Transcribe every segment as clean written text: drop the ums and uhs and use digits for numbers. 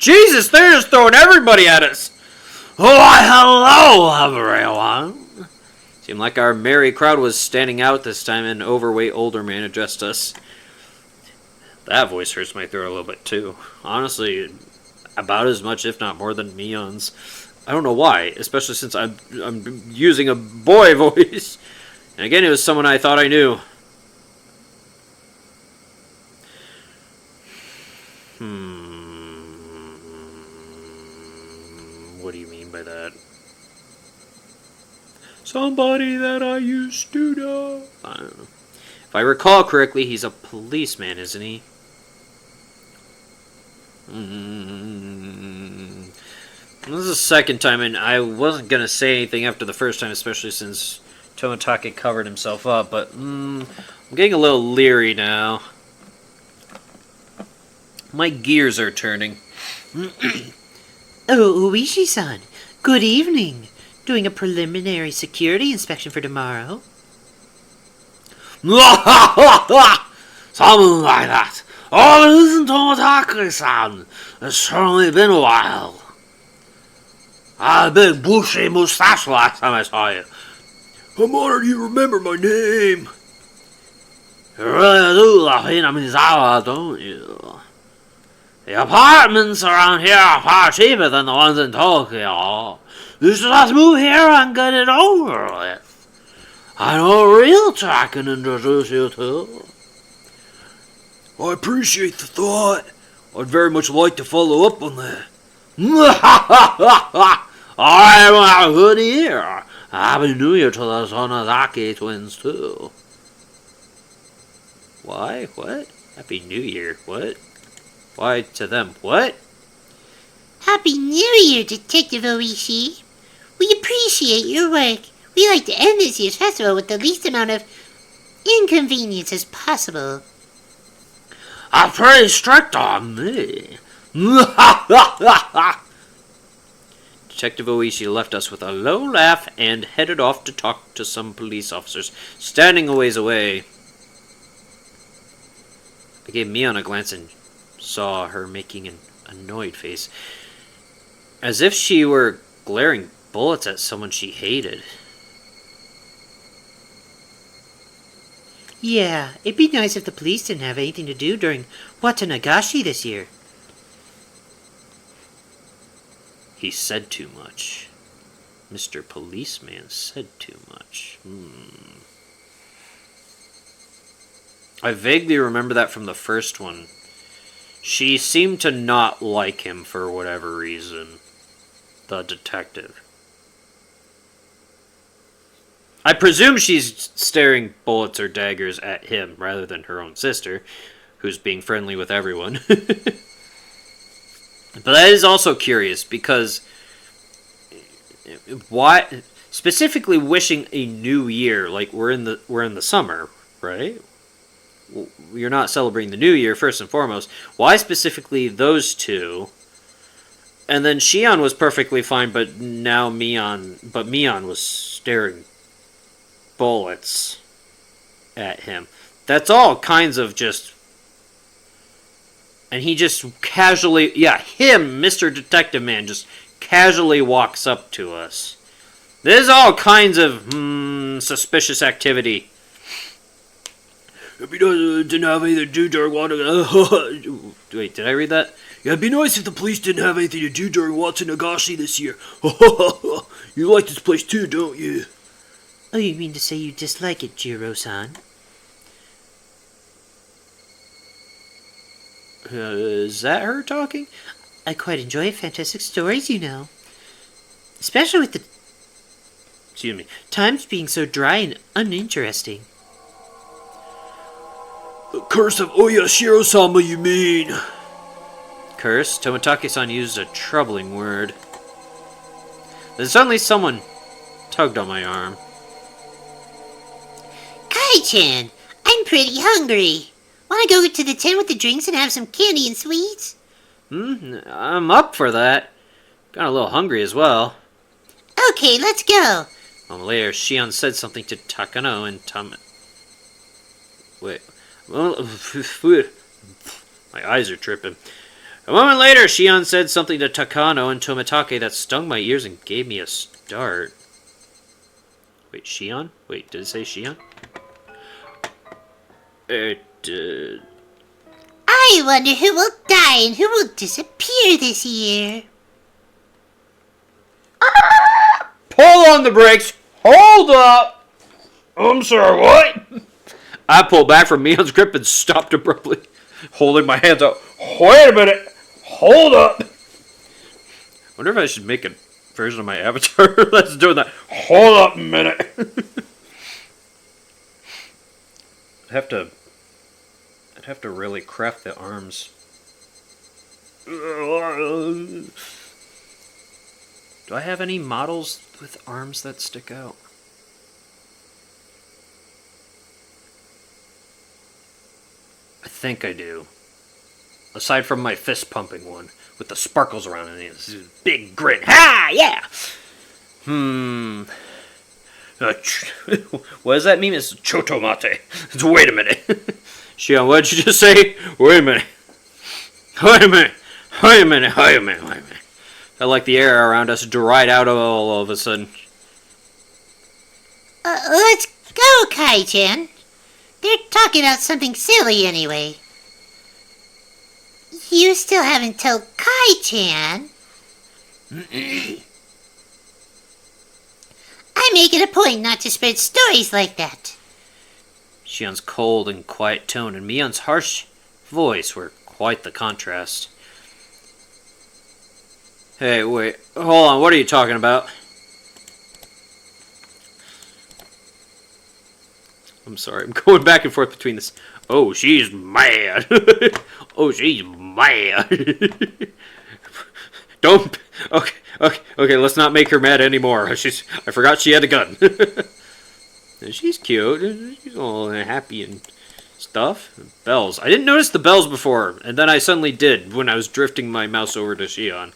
Jesus, they're just throwing everybody at us. Why, hello, everyone. Seemed like our merry crowd was standing out this time, and an overweight older man addressed us. That voice hurts my throat a little bit, too. Honestly, about as much, if not more, than Mion's. I don't know why, especially since I'm using a boy voice. And again, it was someone I thought I knew. What do you mean by that? Somebody that I used to know. I don't know. If I recall correctly, he's a policeman, isn't he? This is the second time, and I wasn't going to say anything after the first time, especially since Tomitake covered himself up, but I'm getting a little leery now. My gears are turning. Oh, Uishi-san, good evening. Doing a preliminary security inspection for tomorrow. Something like that. Oh, it isn't Tomitake-san. It's certainly been a while. I had a big bushy mustache last time I saw you. I'm honored you remember my name. You really do love Hinamizawa, don't you? The apartments around here are far cheaper than the ones in Tokyo. You should just move here and get it over with. I know a realtor I can introduce you to. I appreciate the thought. I'd very much like to follow up on that. Alright, well, have a good year. Happy New Year to the Sonozaki twins, too. Why? What? Happy New Year. What? Why to them? What? Happy New Year, Detective Oishi. We appreciate your work. We like to end this year's festival with the least amount of inconvenience as possible. I'm pretty strict on me. Detective Oishi left us with a low laugh and headed off to talk to some police officers standing a ways away. I gave Mion a glance and saw her making an annoyed face, as if she were glaring bullets at someone she hated. Yeah, it'd be nice if the police didn't have anything to do during Watanagashi this year. He said too much. Mr. Policeman said too much. I vaguely remember that from the first one. She seemed to not like him for whatever reason. The detective. I presume she's staring bullets or daggers at him rather than her own sister, who's being friendly with everyone. But that is also curious because why specifically wishing a new year? Like we're in the summer, right? You're not celebrating the new year first and foremost. Why specifically those two? And then Shion was perfectly fine, but now Mion was staring bullets at him. That's all kinds of just. And he just casually, him, Mr. Detective Man, just casually walks up to us. There's all kinds of suspicious activity. If he didn't have anything to do during Wait, did I read that? Yeah, it'd be nice if the police didn't have anything to do during Watanagashi this year. You like this place too, don't you? Oh, you mean to say you dislike it, Jiro-san? Is that her talking? I quite enjoy fantastic stories, you know. Especially with the times being so dry and uninteresting. The curse of Oyashiro-sama, you mean? Curse? Tomitake-san used a troubling word. Then suddenly someone tugged on my arm. Kai-chan, I'm pretty hungry. Want to go to the tent with the drinks and have some candy and sweets? I'm up for that. Got a little hungry as well. Okay, let's go. A moment later, Shion said something to Takano and Wait. Well, my eyes are tripping. A moment later, Shion said something to Takano and Tomitake that stung my ears and gave me a start. Wait, Shion? Wait, did it say Shion? It did. I wonder who will die and who will disappear this year. Pull on the brakes! Hold up! I'm sorry, what? I pulled back from Mion's grip and stopped abruptly, holding my hands out. Wait a minute! Hold up! Wonder if I should make a version of my avatar that's doing that. Hold up a minute! I'd have to really craft the arms. Do I have any models with arms that stick out? I think I do. Aside from my fist pumping one with the sparkles around it, this big grin. Ha! Yeah. What does that mean? It's chotomate. Wait a minute. Shion, what did you just say? Wait a minute. Wait a minute. Wait a minute. Wait a minute. Wait a minute. Felt like the air around us dried out all of a sudden. Let's go, Kai-chan. They're talking about something silly anyway. You still haven't told Kai-chan. I make it a point not to spread stories like that. Shion's cold and quiet tone and Mion's harsh voice were quite the contrast. Hey, wait, hold on, what are you talking about? I'm sorry, I'm going back and forth between this. Oh, she's mad. Oh, she's mad. Don't. Okay, let's not make her mad anymore. I forgot she had a gun. She's cute. She's all happy and stuff. Bells. I didn't notice the bells before, and then I suddenly did when I was drifting my mouse over to Shion.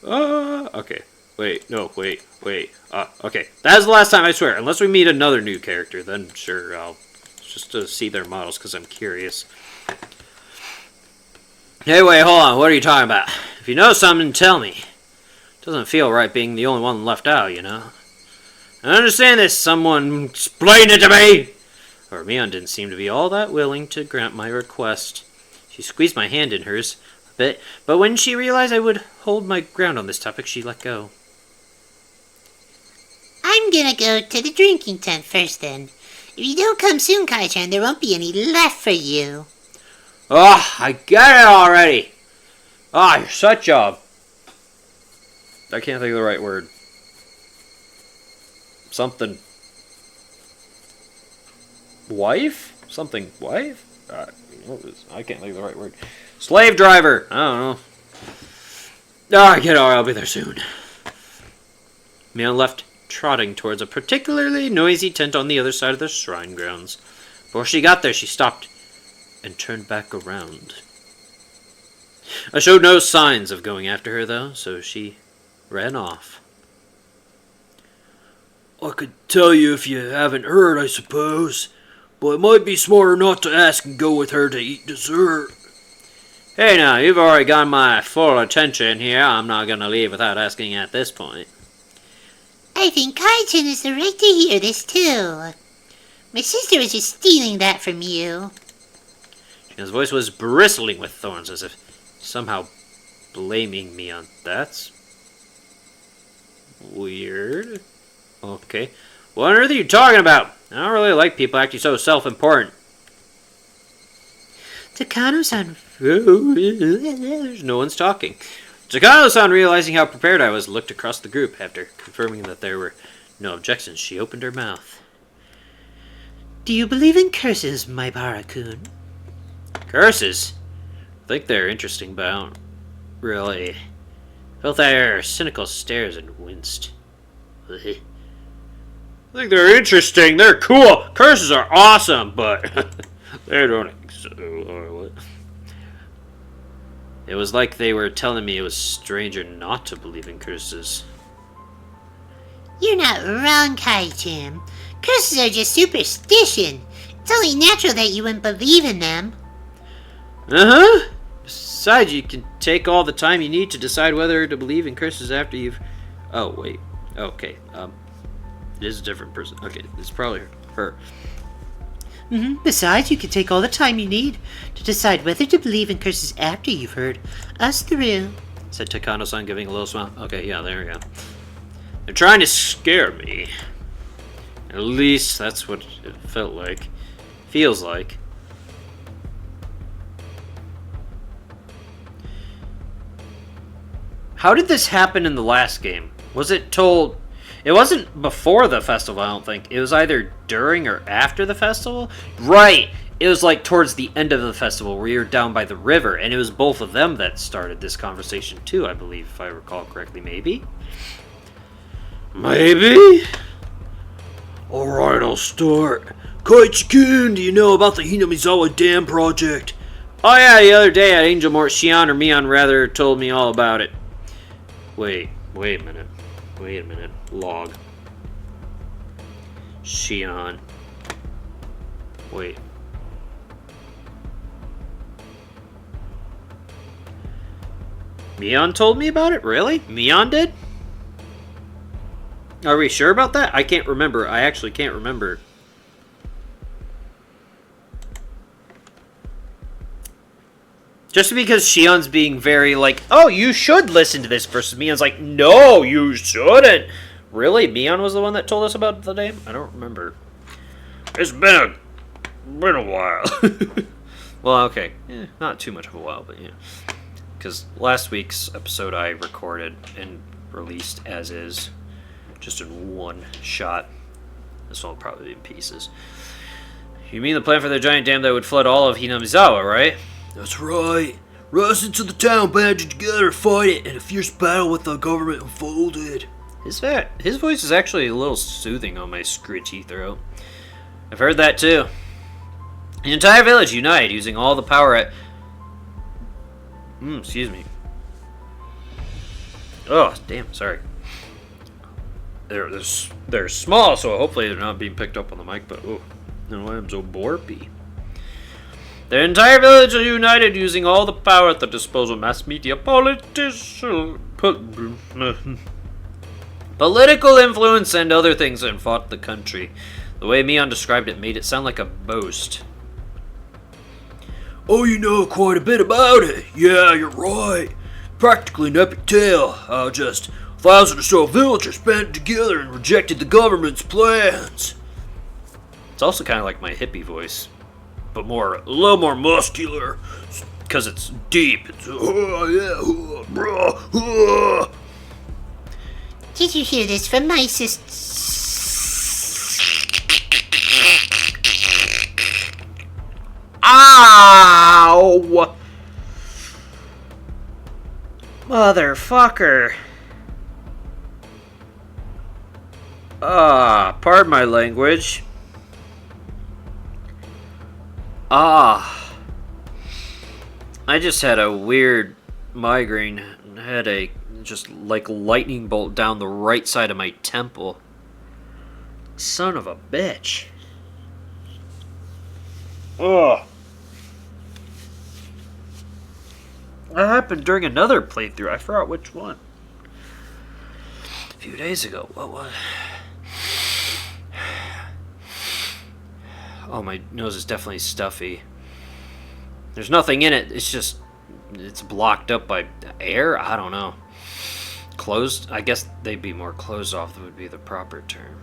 Okay. Wait. Okay. That's the last time, I swear. Unless we meet another new character, then sure, I'll just to see their models because I'm curious. Hey, wait, hold on. What are you talking about? If you know something, tell me. It doesn't feel right being the only one left out, you know? I understand this. Someone explain it to me! Or Mion didn't seem to be all that willing to grant my request. She squeezed my hand in hers a bit, but when she realized I would hold my ground on this topic, she let go. I'm gonna go to the drinking tent first then. If you don't come soon, Kai-chan, there won't be any left for you. Oh, I got it already! Ah, you're such a... I can't think of the right word. Something... Wife? Something wife? I can't think of the right word. Slave driver! I don't know. Ah, I get it. I'll be there soon. Mion left, trotting towards a particularly noisy tent on the other side of the shrine grounds. Before she got there, she stopped and turned back around. I showed no signs of going after her, though, so she ran off. I could tell you if you haven't heard, I suppose, but it might be smarter not to ask and go with her to eat dessert. Hey now, you've already got my full attention here. I'm not going to leave without asking at this point. I think Kai-chan has the right to hear this, too. My sister was just stealing that from you. His voice was bristling with thorns, as if somehow blaming me on... That's... weird. Okay. What on earth are you talking about? I don't really like people acting so self-important. Takano-san... No one's talking. Takano-san, realizing how prepared I was, looked across the group. After confirming that there were no objections, she opened her mouth. Do you believe in curses, my Barakun? Curses? I think they're interesting, but I don't really... Felt their cynical stares and winced. I think they're interesting, they're cool, curses are awesome, but they don't exist, or what? It was like they were telling me it was stranger not to believe in curses. You're not wrong, Kai-chan. Curses are just superstition. It's only natural that you wouldn't believe in them. Uh-huh. Besides, you can take all the time you need to decide whether to believe in curses after you've... Oh, wait. Okay. It is a different person. Okay, it's probably her. Besides, you can take all the time you need to decide whether to believe in curses after you've heard us through. Said Takano-san, giving a little smile. Okay, yeah, there we go. They're trying to scare me. At least that's what it felt like. Feels like. How did this happen in the last game? Was it told... It wasn't before the festival, I don't think. It was either during or after the festival? Right! It was like towards the end of the festival where you're down by the river, and it was both of them that started this conversation too, I believe, if I recall correctly. Maybe? Maybe? Alright, I'll start. Koichi-kun, do you know about the Hinamizawa Dam project? Oh yeah, the other day at Angel Mort, Shion or Mion rather told me all about it. Wait a minute. Log. Shion. Wait. Mion told me about it? Really? Mion did? Are we sure about that? I can't remember. I actually can't remember. Just because Shion's being very like, oh, you should listen to this, versus Mion's like, no, you shouldn't. Really? Mion was the one that told us about the name? I don't remember. It's been a while. Well, okay. Not too much of a while, but yeah. Because last week's episode I recorded and released as is. Just in one shot. This one will probably be in pieces. You mean the plan for the giant dam that would flood all of Hinamizawa, right? That's right. Residents of the town banded together to fight it, and a fierce battle with the government unfolded. His voice is actually a little soothing on my scritchy throat. I've heard that too. The entire village united, using all the power at... excuse me. Oh, damn, sorry. They're small, so hopefully they're not being picked up on the mic, but oh, no, I'm so borpy. The entire village are united, using all the power at the disposal of mass media, political influence, and other things, and fought the country. The way Mion described it made it sound like a boast. Oh, you know quite a bit about it. Yeah, you're right. Practically an epic tale. How just 1,000 or so villagers banded together and rejected the government's plans. It's also kind of like my hippie voice, but a little more muscular, because it's deep. It's Did you hear this from my sister? Ow! Motherfucker. Pardon my language. I just had a weird migraine headache, just like lightning bolt down the right side of my temple. Son of a bitch. Ugh. That happened during another playthrough. I forgot which one. A few days ago. What was... Oh, my nose is definitely stuffy. There's nothing in it. It's blocked up by air? I don't know. Closed? I guess they'd be more closed off. That would be the proper term.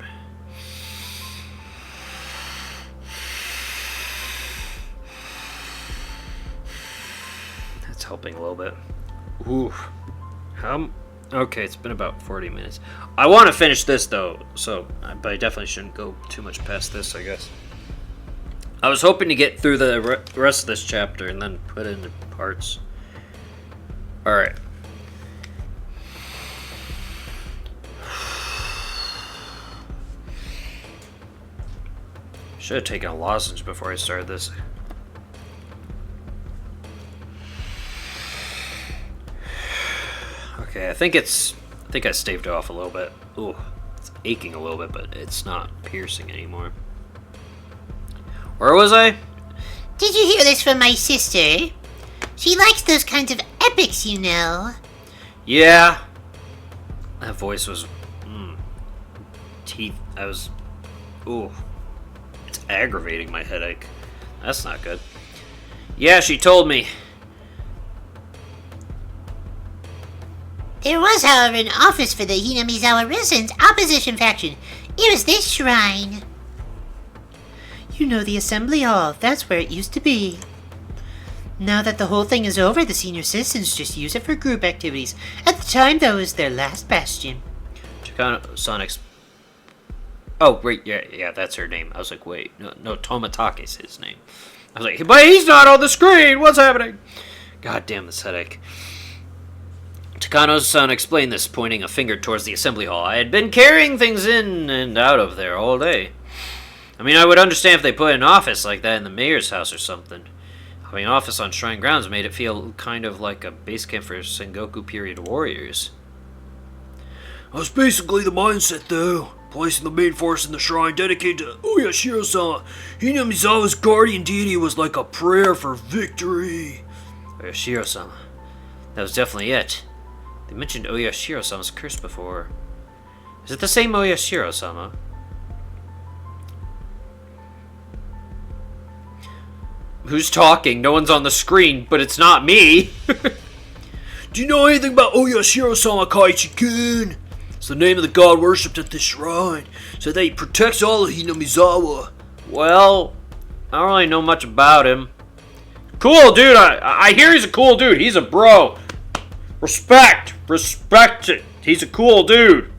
That's helping a little bit. Ooh. Okay, it's been about 40 minutes. I want to finish this, though, but I definitely shouldn't go too much past this, I guess. I was hoping to get through the rest of this chapter and then put it into parts. Alright. Should have taken a lozenge before I started this. Okay, I think I staved it off a little bit. Ooh, it's aching a little bit, but it's not piercing anymore. Where was I? Did you hear this from my sister? She likes those kinds of epics, you know. Yeah. That voice was... teeth. I was... Ooh. It's aggravating my headache. That's not good. Yeah, she told me. There was, however, an office for the Hinamizawa residents' opposition faction. It was this shrine. You know the assembly hall. That's where it used to be. Now that the whole thing is over, the senior citizens just use it for group activities. At the time, though, it was their last bastion. Chikano-san Oh, wait, yeah, that's her name. I was like, wait, no, Tomatake's his name. I was like, but he's not on the screen! What's happening? God damn this headache. Takano's-san explained this, pointing a finger towards the assembly hall. I had been carrying things in and out of there all day. I mean, I would understand if they put an office like that in the mayor's house or something. Having an office on Shrine Grounds made it feel kind of like a base camp for Sengoku period warriors. That's basically the mindset, though. Placing the main force in the shrine dedicated to Oyashiro-sama. Hinamizawa's guardian deity was like a prayer for victory. Oyashiro-sama. That was definitely it. They mentioned Oyashiro-sama's curse before. Is it the same Oyashiro-sama? Who's talking? No one's on the screen, but it's not me. Do you know anything about Oyashiro-sama, Kaiichi-kun? It's the name of the god worshipped at this shrine, so that he protects all of Hinamizawa. Well, I don't really know much about him. Cool dude, I hear he's a cool dude. He's a bro. Respect it. He's a cool dude.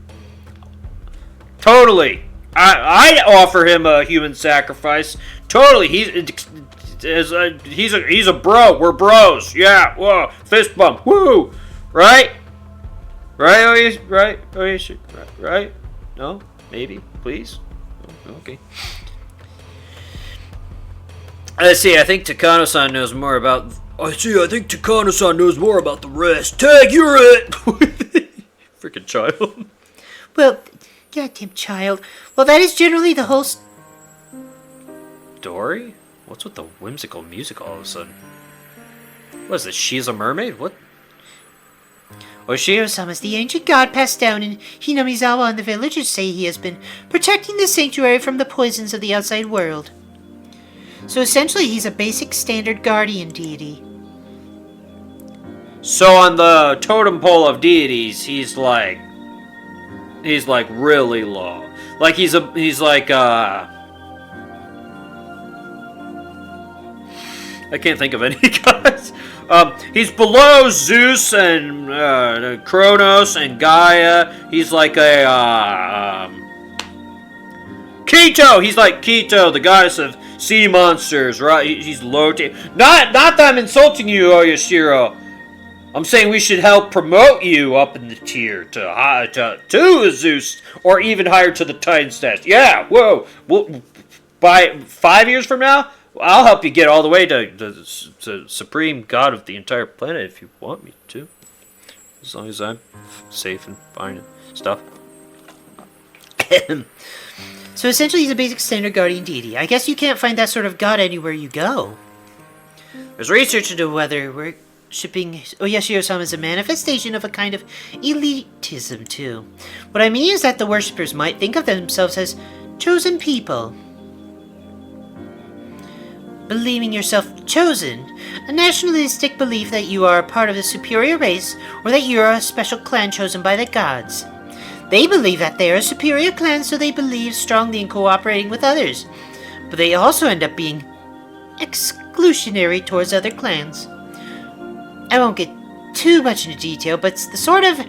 Totally. I'd offer him a human sacrifice. Totally. He's a bro. We're bros. Yeah. Whoa. Fist bump. Woo. Right? Right? Right? No? Maybe? Please? Okay. Let's see. I think Takano-san knows more about... I think Takano-san knows more about the rest. Tag, you're it! Freaking child. Well, goddamn child. Well, that is generally the whole... Dory? What's with the whimsical music all of a sudden? What is this? She's a mermaid? What? Oshiro-sama is the ancient god passed down in Hinamizawa, and the villagers say he has been protecting the sanctuary from the poisons of the outside world. So essentially, he's a basic standard guardian deity. So on the totem pole of deities, he's like really low. Like he's like I can't think of any gods. He's below Zeus and Kronos and Gaia. He's like a Keto. He's like Keto, the goddess of sea monsters, right? He's low tier. Not that I'm insulting you, Oyashiro. I'm saying we should help promote you up in the tier to Zeus, or even higher to the Titan stats. Yeah, whoa. By 5 years from now, I'll help you get all the way to supreme god of the entire planet if you want me to. As long as I'm safe and fine and stuff. So essentially he's a basic standard guardian deity. I guess you can't find that sort of god anywhere you go. There's research into whether we're shipping Oyashiro-sama as a manifestation of a kind of elitism too. What I mean is that the worshippers might think of themselves as chosen people. Believing yourself chosen, a nationalistic belief that you are a part of a superior race or that you are a special clan chosen by the gods. They believe that they are a superior clan, so they believe strongly in cooperating with others, but they also end up being exclusionary towards other clans. I won't get too much into detail, but it's the sort of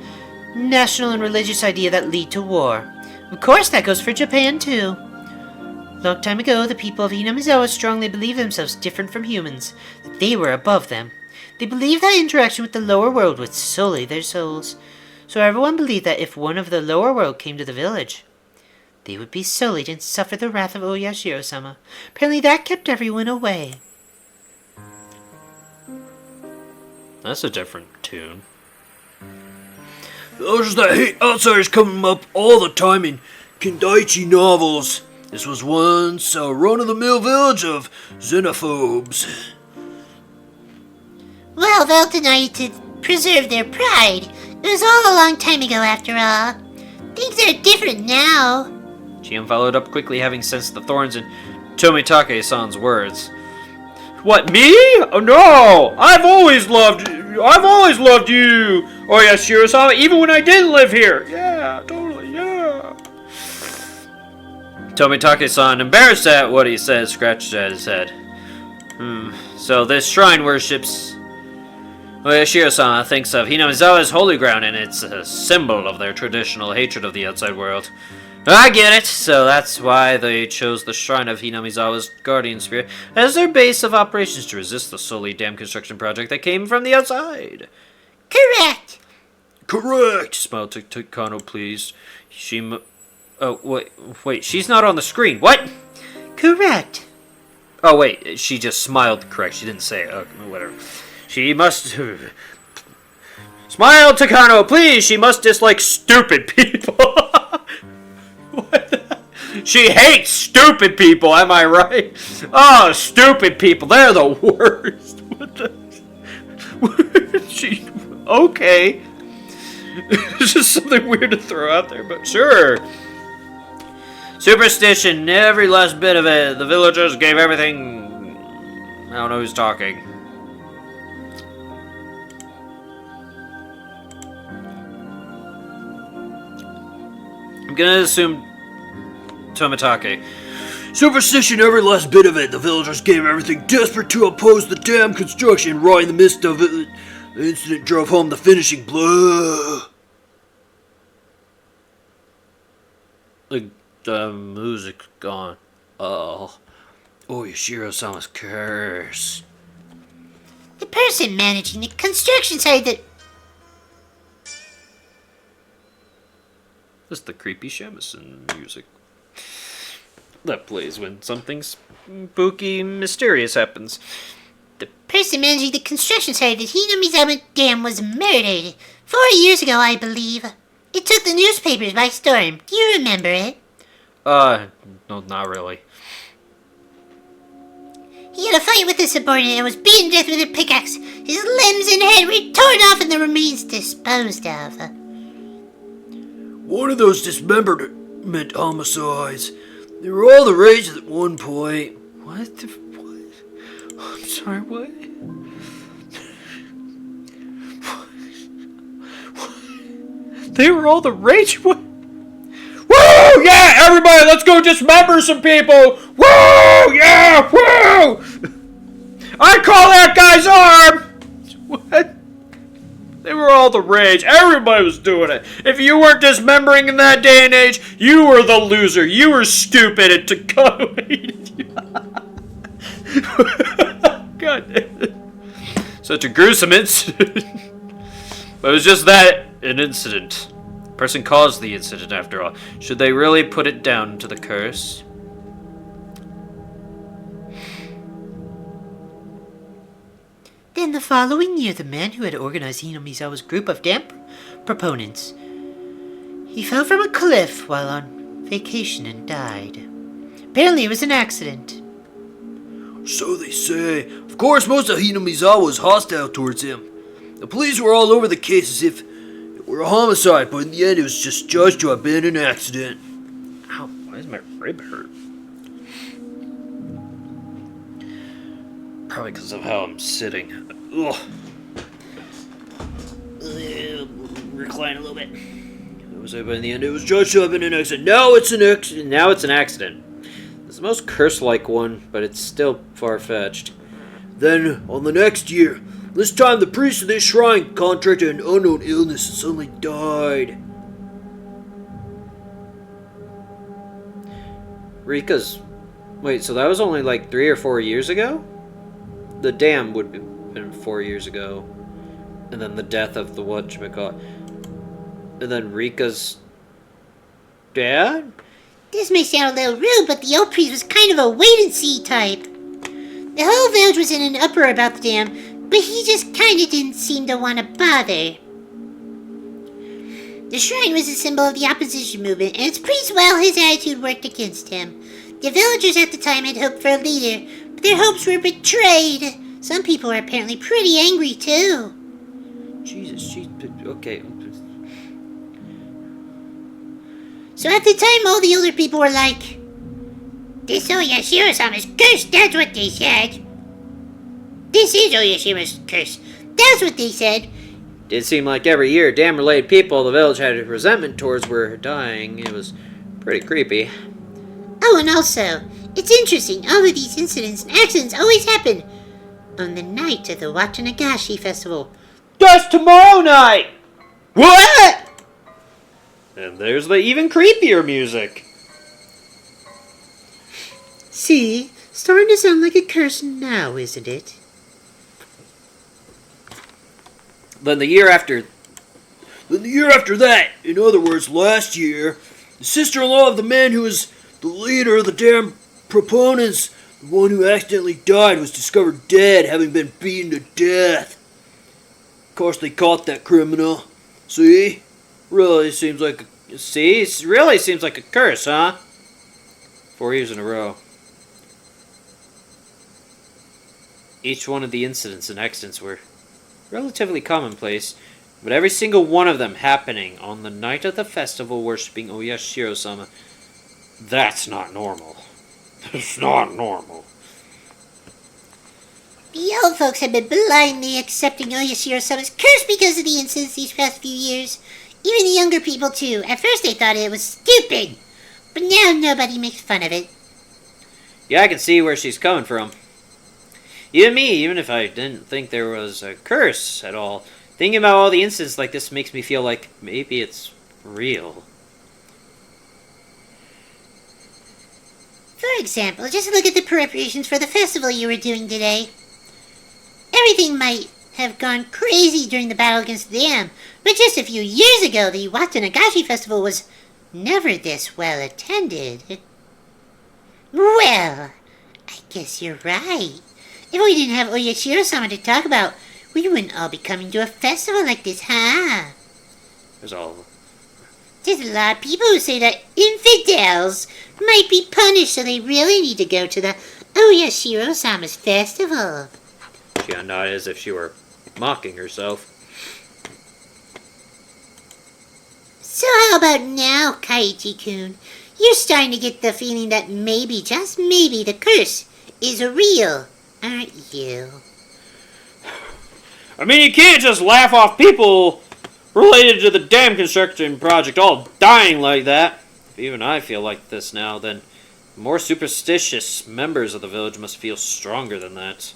national and religious idea that lead to war. Of course, that goes for Japan too. Long time ago, the people of Hinamizawa strongly believed themselves different from humans, that they were above them. They believed that interaction with the lower world would sully their souls. So everyone believed that if one of the lower world came to the village, they would be sullied and suffer the wrath of Oyashiro-sama. Apparently that kept everyone away. That's a different tune. Villagers that hate outsiders come up all the time in Kendaichi novels. This was once a run-of-the-mill village of xenophobes. Well, they'll deny it to preserve their pride. It was all a long time ago, after all. Things are different now. Shion followed up quickly, having sensed the thorns in Tomitake-san's words. What, me? Oh no! I've always loved you! Oh yeah, Shiro-sama, even when I didn't live here! Yeah, totally, yeah. Tomitake-san, embarrassed at what he said, scratched at his head. So this shrine worships... Shiro-sama thinks of Hinamizawa's holy ground, and it's a symbol of their traditional hatred of the outside world. I get it, so that's why they chose the shrine of Hinamizawa's guardian spirit as their base of operations to resist the Soli Dam construction project that came from the outside. Correct! Correct! Smiled Takano, please. Oh, wait, she's not on the screen. What? Correct. Oh, wait, she just smiled correct. She didn't say it. Oh, whatever. She must... Smile, Takano, please! She must dislike stupid people! What? She hates stupid people, am I right? Oh, stupid people, they're the worst. What the... She... Okay. It's just something weird to throw out there, but sure. Superstition, every last bit of it. The villagers gave everything... I don't know who's talking. I'm gonna assume Tomitake. Superstition, every last bit of it. The villagers gave everything, desperate to oppose the dam construction. Right in the midst of it, the incident drove home the finishing blow. The music's gone. Oh, Yashiro-sama's curse. The person managing the construction site that... That's the creepy shamisen music that plays when something spooky, mysterious happens. The person managing the construction site at Hinamizawa Dam was murdered 4 years ago, I believe. It took the newspapers by storm. Do you remember it? No, not really. He had a fight with a subordinate and was beaten to death with a pickaxe. His limbs and head were torn off and the remains disposed of. One of those dismemberment homicides. They were all the rage at one point. What? I'm sorry, what? They were all the rage? What? Woo! Yeah, everybody, let's go dismember some people! Woo! Yeah! Woo! I call that guy's arm! What? They were all the rage. Everybody was doing it. If you weren't dismembering in that day and age, you were the loser. You were stupid and Takano hated you. God damn it. Such a gruesome incident. But it was just that, an incident. The person caused the incident, after all. Should they really put it down to the curse? Then the following year, the man who had organized Hinamizawa's group of dam proponents, he fell from a cliff while on vacation and died. Apparently it was an accident. So they say. Of course, most of Hinamizawa was hostile towards him. The police were all over the case as if it were a homicide, but in the end it was just judged to have been an accident. Ow, why does my rib hurt? Probably because of how I'm sitting. Ugh. Recline a little bit. It was, but in the end it was judged to have been an accident. Now it's an accident. Now it's an accident. It's the most curse-like one, but it's still far-fetched. Then, on the next year, this time the priest of this shrine contracted an unknown illness and suddenly died. Rika's... Wait, so that was only like 3 or 4 years ago? The dam would have been 4 years ago. And then the death of the whatchamacallit. And then Rika's... dad? This may sound a little rude, but the old priest was kind of a wait-and-see type. The whole village was in an uproar about the dam, but he just kind of didn't seem to want to bother. The shrine was a symbol of the opposition movement, and it's pretty well his attitude worked against him. The villagers at the time had hoped for a leader, but their hopes were betrayed. Some people were apparently pretty angry, too. Okay. So at the time, all the older people were like, "This Oyashiro-sama's cursed, that's what they said. This is Oyashiro's curse, that's what they said." Did seem like every year, dam-related people the village had resentment towards were dying. It was pretty creepy. Oh, and also, it's interesting, all of these incidents and accidents always happen on the night of the Watanagashi festival. That's tomorrow night! What? And there's the even creepier music. See, starting to sound like a curse now, isn't it? Then the year after that, in other words, last year, the sister-in-law of the man who was the leader of the damn proponents, the one who accidentally died, was discovered dead, having been beaten to death. Of course, they caught that criminal. See? Really seems like a curse, huh? 4 years in a row. Each one of the incidents and accidents were relatively commonplace, but every single one of them happening on the night of the festival worshipping Oyashiro-sama. That's not normal. It's not normal. The old folks have been blindly accepting Oyashiro-sama's curse because of the incidents these past few years. Even the younger people, too. At first they thought it was stupid, but now nobody makes fun of it. Yeah, I can see where she's coming from. Even me, even if I didn't think there was a curse at all, thinking about all the incidents like this makes me feel like maybe it's real. For example, just look at the preparations for the festival you were doing today. Everything might have gone crazy during the battle against the dam, but just a few years ago, the Watanagashi festival was never this well attended. Well, I guess you're right. If we didn't have Oyashiro-sama to talk about, we wouldn't all be coming to a festival like this, huh? There's all... There's a lot of people who say that infidels might be punished, so they really need to go to the Oyashiro-sama's festival. She nodded as if she were mocking herself. So how about now, Kaiichi-kun? You're starting to get the feeling that maybe, just maybe, the curse is real, aren't you? I mean, you can't just laugh off people related to the dam construction project all dying like that. If even I feel like this now, then more superstitious members of the village must feel stronger than that.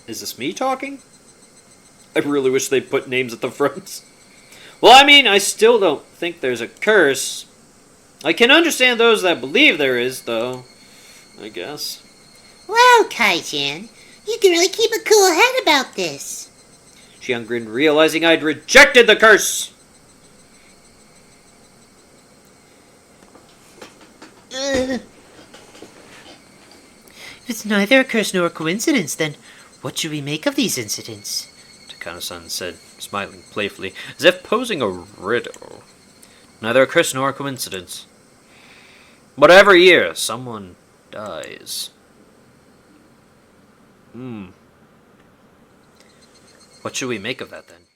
Is this me talking? I really wish they'd put names at the front. Well, I mean, I still don't think there's a curse. I can understand those that believe there is, though, I guess. Well, Kai-chan, you can really keep a cool head about this. Shion grinned, realizing I'd rejected the curse. If it's neither a curse nor a coincidence, then what should we make of these incidents? Takano-san said, smiling playfully, as if posing a riddle. Neither a curse nor a coincidence. But every year, someone dies. What should we make of that, then?